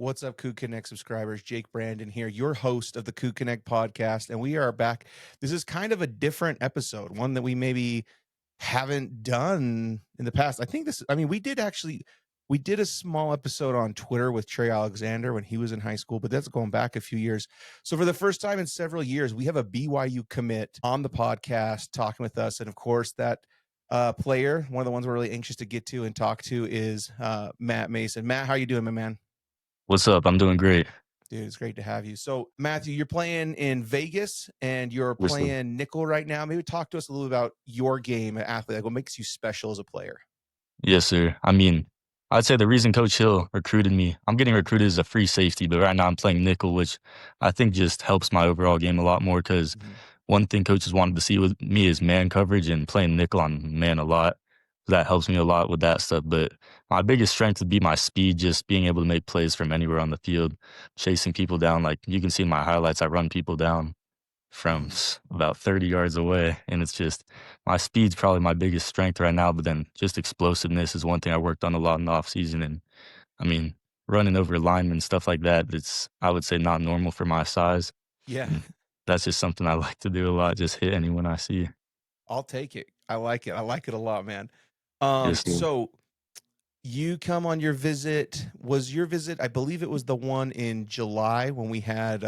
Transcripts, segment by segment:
What's up, CougConnect subscribers? Jake Brandon here, your host of the CougConnect podcast, and we are back. This is kind of a different episode, one that we maybe haven't done in the past. We did a small episode on Twitter with Trey Alexander when he was in high school, but that's going back a few years. So for the first time in several years, we have a BYU commit on the podcast talking with us, and of course that player, one of the ones we're really anxious to get to and talk to, is Matt Mason. Matt, how you doing, my man? What's up? I'm doing great. Dude, it's great to have you. So, Matthew, you're playing in Vegas and you're Yes, sir. playing nickel right now. Maybe talk to us a little about your game at athlete. Like, what makes you special as a player? Yes, sir. I'd say the reason Coach Hill recruited me, I'm getting recruited as a free safety, but right now I'm playing nickel, which I think just helps my overall game a lot more because Mhm. one thing coaches wanted to see with me is man coverage and playing nickel on man a lot. That helps me a lot with that stuff. But my biggest strength would be my speed, just being able to make plays from anywhere on the field, chasing people down. Like you can see in my highlights, I run people down from Mhm. about 30 yards away. And it's just my speed's probably my biggest strength right now. But then just explosiveness is one thing I worked on a lot in the offseason. And I mean, running over linemen, stuff like that, it's, I would say, not normal for my size. Yeah, And that's just something I like to do a lot, just hit anyone I see. I'll take it. I like it. I like it a lot, man. Yes, sir. So you come on your visit. Was your visit, I believe it was the one in July when we had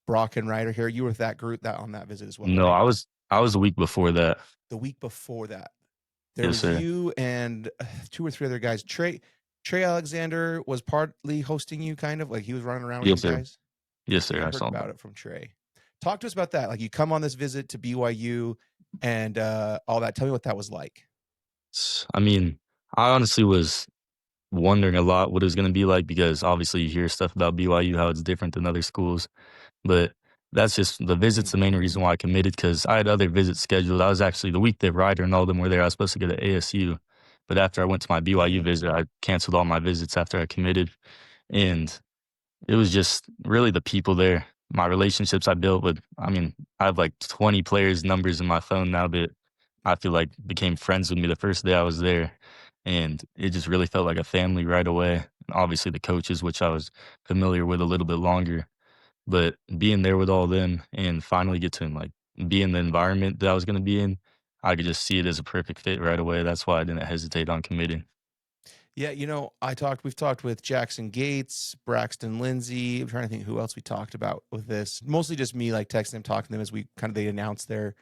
Brock and Ryder here. You were with that group that on that visit as well, No, right? I was a week before that. The week before that. There Yes, was sir. you and two or three other guys. Trey Alexander was partly hosting you, kind of like he was running around with you Yes, sir. guys. Yes, Yeah, sir. I I heard saw about that. it from Trey. Talk to us about that. Like you come on this visit to BYU and all that. Tell me what that was like. I mean, I honestly was wondering a lot what it was going to be like because obviously you hear stuff about BYU, how it's different than other schools. But that's just the visit's the Mhm. main reason why I committed because I had other visits scheduled. I was actually the week that Ryder and all them were there, I was supposed to go to ASU. But after I went to my BYU Mm. visit, I canceled all my visits after I committed. And it was just really the people there. My relationships I built with, I have like 20 players' numbers in my phone now that I feel like became friends with me the first day I was there. And it just really felt like a family right away. And obviously the coaches, which I was familiar with a little bit longer. But being there with all them and finally get to like be in the environment that I was going to be in, I could just see it as a perfect fit right away. That's why I didn't hesitate on committing. Yeah, we've talked with Jackson Gates, Braxton Lindsay. I'm trying to think who else we talked about with this. Mostly just me like texting them, talking to them as they announced their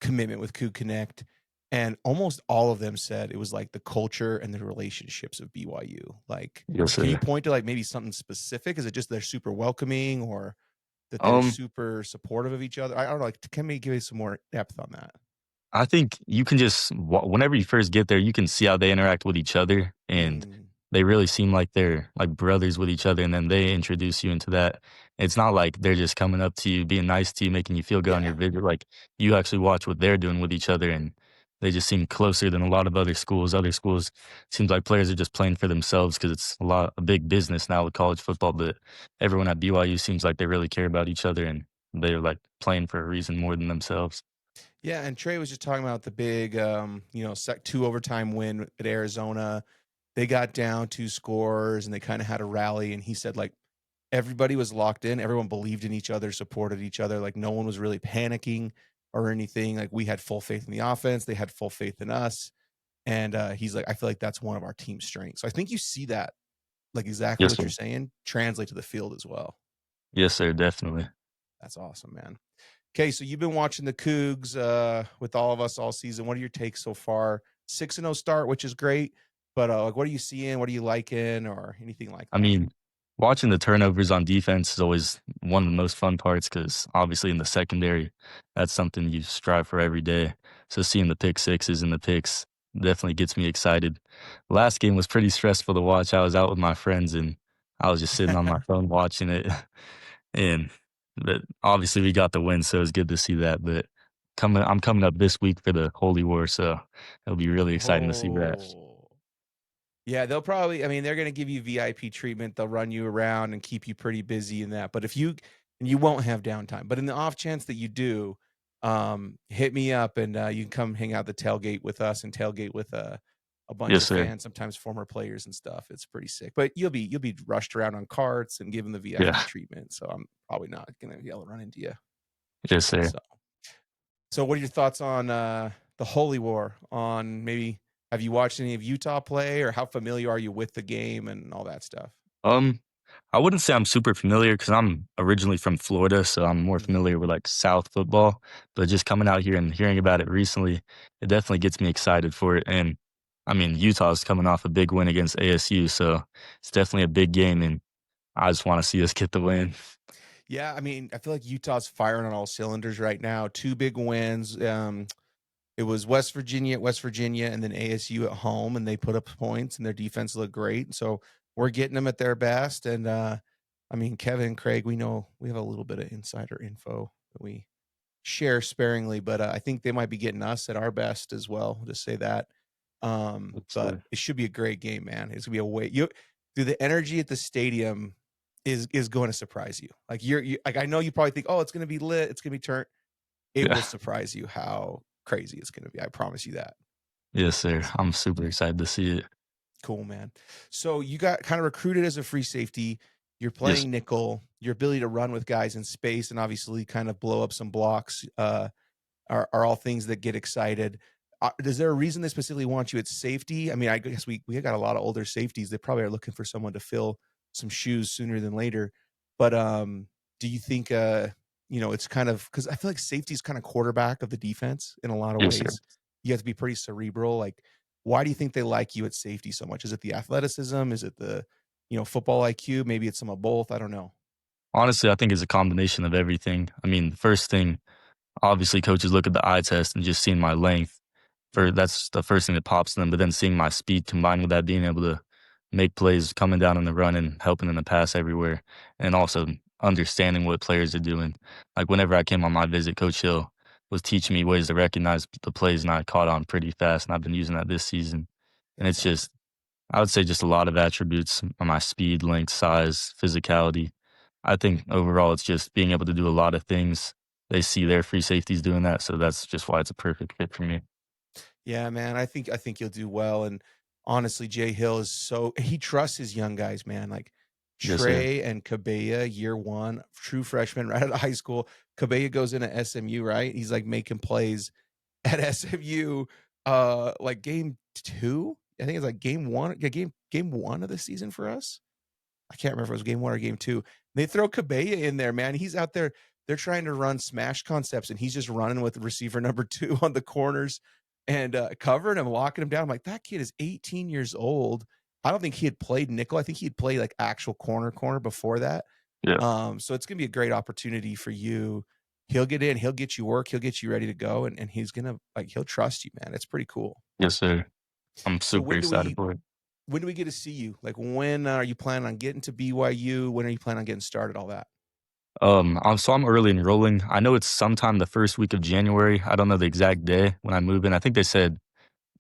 commitment with CougConnect. And almost all of them said it was like the culture and the relationships of BYU. Like, Yes, can you sir. point to like maybe something specific? Is it just they're super welcoming or that they're Um, super supportive of each other? I don't know. Like, can we give you some more depth on that? I think you can just whenever you first get there, you can see how they interact with each other, and Mm, they really seem like they're like brothers with each other. And then they introduce you into that. It's not like they're just coming up to you, being nice to you, making you feel good on your yeah. visit. Like you actually watch what they're doing with each other, and they just seem closer than a lot of other schools. Other schools seems like players are just playing for themselves because it's a big business now with college football. But everyone at BYU seems like they really care about each other, and they're like playing for a reason more than themselves. Yeah, and Trey was just talking about the big, two overtime win at Arizona. They got down two scores and they kind of had a rally. And he said, like, everybody was locked in. Everyone believed in each other, supported each other. Like, no one was really panicking or anything. Like, we had full faith in the offense. They had full faith in us. And he's like, I feel like that's one of our team strengths. So I think you see that, like, exactly Yes, what you're sir. saying, translate to the field as well. Yes, sir. Definitely. That's awesome, man. Okay, so you've been watching the Cougs with all of us all season. What are your takes so far? 6-0 start, which is great, but like, what are you seeing? What are you liking, or anything like I that? mean, watching the turnovers on defense is always one of the most fun parts because obviously in the secondary, that's something you strive for every day. So seeing the pick sixes and the picks definitely gets me excited. Last game was pretty stressful to watch. I was out with my friends and I was just sitting on my phone watching it. And but obviously we got the win, so it was good to see that. But I'm coming up this week for the Holy War, so it'll be really exciting to see that. Oh, yeah, they'll probably. I mean, they're going to give you VIP treatment. They'll run you around and keep you pretty busy in that. But if you and you won't have downtime. But in the off chance that you do, hit me up and you can come hang out the tailgate with us and tailgate with a bunch Yes, of sir. fans, sometimes former players and stuff. It's pretty sick. But you'll be rushed around on carts and given the Yeah. VIP treatment. So I'm probably not gonna be able to run into you. Yes, sir. So what are your thoughts on the Holy War? On maybe have you watched any of Utah play, or how familiar are you with the game and all that stuff? Um, I wouldn't say I'm super familiar because I'm originally from Florida, so I'm more Mhm. familiar with like South football. But just coming out here and hearing about it recently, it definitely gets me excited for it. And I mean, Utah's coming off a big win against ASU, so it's definitely a big game, and I just want to see us get the win. Yeah, I mean, I feel like Utah's firing on all cylinders right now. Two big wins. It was West Virginia at West Virginia, and then ASU at home, and they put up points, and their defense looked great. So we're getting them at their best. And I mean, Kevin and Craig, we know we have a little bit of insider info that we share sparingly, but I think they might be getting us at our best as well. I'll just say that. But So, it should be a great game, man. It's gonna be a way you do the energy at the stadium is going to surprise you. Like you like I know you probably think, oh, it's gonna be lit, it's gonna be turned. It yeah. will surprise you how crazy it's gonna be. I promise you that. Yes, sir. I'm super excited to see it. Cool, man. So you got kind of recruited as a free safety. You're Yes. playing nickel. Your ability to run with guys in space and obviously kind of blow up some blocks. Are all things that get excited. Is there a reason they specifically want you at safety? I mean, I guess we got a lot of older safeties. They probably are looking for someone to fill some shoes sooner than later. But do you think it's kind of because I feel like safety is kind of quarterback of the defense in a lot of Yes, sir. ways. You have to be pretty cerebral. Like, why do you think they like you at safety so much? Is it the athleticism? Is it the football IQ? Maybe it's some of both. I don't know. Honestly, I think it's a combination of everything. I mean, the first thing, obviously, coaches look at the eye test and just seeing my length. For Mhm. that's the first thing that pops to them. But then seeing my speed combined with that, being able to make plays coming down in the run and helping in the pass everywhere, and also understanding what players are doing. Like whenever I came on my visit, Coach Hill was teaching me ways to recognize the plays, and I caught on pretty fast. And I've been using that this season. And That's it's awesome. just, I would say, just a lot of attributes: my speed, length, size, physicality. I think overall, it's just being able to do a lot of things. They see their free safeties doing that, so that's just why it's a perfect fit for me. Yeah, man. I think you'll do well. And honestly, Jay Hill is he trusts his young guys, man. Like Yes, sir. Trey and Cabella, year one, true freshman, right out of high school. Cabella goes into SMU, right? He's like making plays at SMU. Like game two. I think it's like game one. Yeah, game one of the season for us. I can't remember if it was game one or game two. They throw Cabella in there, man. He's out there. They're trying to run smash concepts, and he's just running with receiver number two on the corners and covering him, locking him down. I'm like, that kid is 18 years old. I don't think he had played nickel. I think he'd played like actual corner before that. Yeah. So it's gonna be a great opportunity for you. He'll get in, he'll get you work, he'll get you ready to go, and he's gonna he'll trust you, man. It's pretty cool. Yes, sir. I'm So super excited for it. when do we get to see you? Like, when are you planning on getting to BYU? When are you planning on getting started? All that. I'm early enrolling. I know it's sometime the first week of January. I don't know the exact day when I move in. I think they said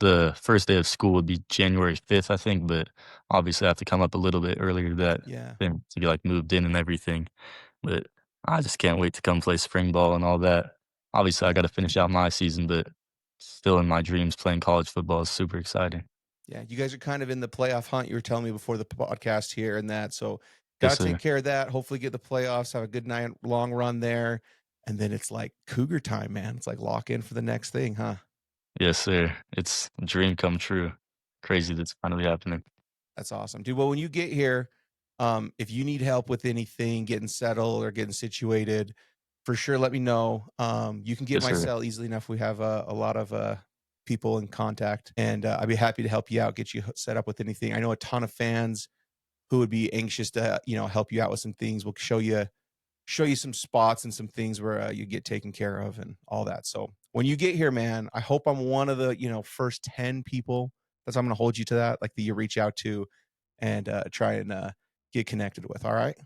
the first day of school would be January 5th, I think, but obviously I have to come up a little bit earlier to that Yeah, thing to be like moved in and everything. But I just can't wait to come play spring ball and all that. Obviously, I yeah, got to finish out my season, but still in my dreams, playing college football is super exciting. yeah. You guys are kind of in the playoff hunt. You were telling me before the podcast here and that. So, got Yes, to take sir. care of that. Hopefully, get the playoffs. Have a good night, long run there, and then it's like Cougar time, man. It's like lock in for the next thing, huh? Yes, sir. It's a dream come true. Crazy that's finally happening. That's awesome, dude. Well, when you get here, if you need help with anything, getting settled or getting situated, for sure, let me know. You can get Yes, my sir. cell easily enough. We have a lot of people in contact, and I'd be happy to help you out, get you set up with anything. I know a ton of fans who would be anxious to help you out with some things. We'll show you some spots and some things where you get taken care of and all that. So when you get here, man, I hope I'm one of the first 10 people. That's I'm going to hold you to that, like that you reach out to and try and get connected with. All right.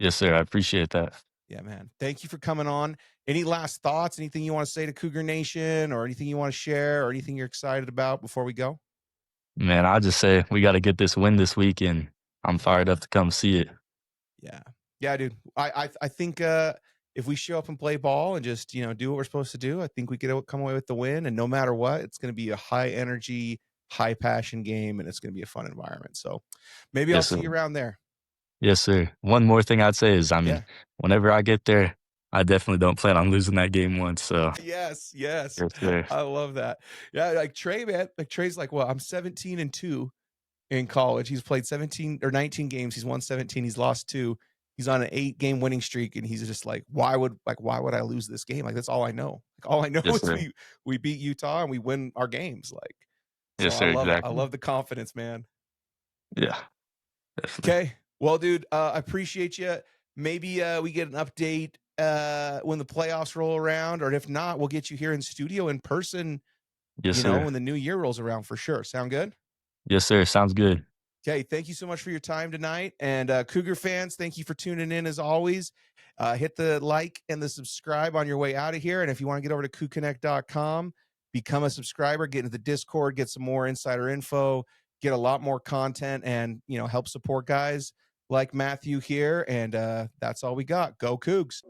Yes, sir. I appreciate that. Yeah, man. Thank you for coming on. Any last thoughts? Anything you want to say to Cougar Nation, or anything you want to share, or anything you're excited about before we go? Man, I just say we got to get this win this week, and I'm fired Yeah. up to come see it. Yeah. Yeah, dude. I think if we show up and play ball and just, do what we're supposed to do, I think we could come away with the win. And no matter what, it's going to be a high energy, high passion game, and it's going to be a fun environment. So maybe I'll Yes, see sir. you around there. Yes, sir. One more thing I'd say is, I mean, Yeah. whenever I get there, I definitely don't plan on losing that game once, so Yes, yes. yes, sir. I love that. Yeah, like Trey, man. Like Trey's like, well, I'm 17-2 in college. He's played 17 or 19 games. He's won 17. He's lost two. He's on an 8 game winning streak, and he's just like, why would I lose this game? Like that's all I know. Like all I know Yes, is sir. we beat Utah and we win our games. Like, so Yes, sir, I exactly. love the confidence, man. Yeah, definitely. Okay. Well, dude, I appreciate you. Maybe we get an update when the playoffs roll around, or if not, we'll get you here in studio in person, Yes, sir. when the new year rolls around for sure. Sound good? Yes, sir, sounds good. Okay, thank you so much for your time tonight. And Cougar fans, thank you for tuning in as always. Hit the like and the subscribe on your way out of here. And if you want to get over to CougConnect.com, become a subscriber, get into the Discord, get some more insider info, get a lot more content, and help support guys like Matthew here. And that's all we got. Go Cougs.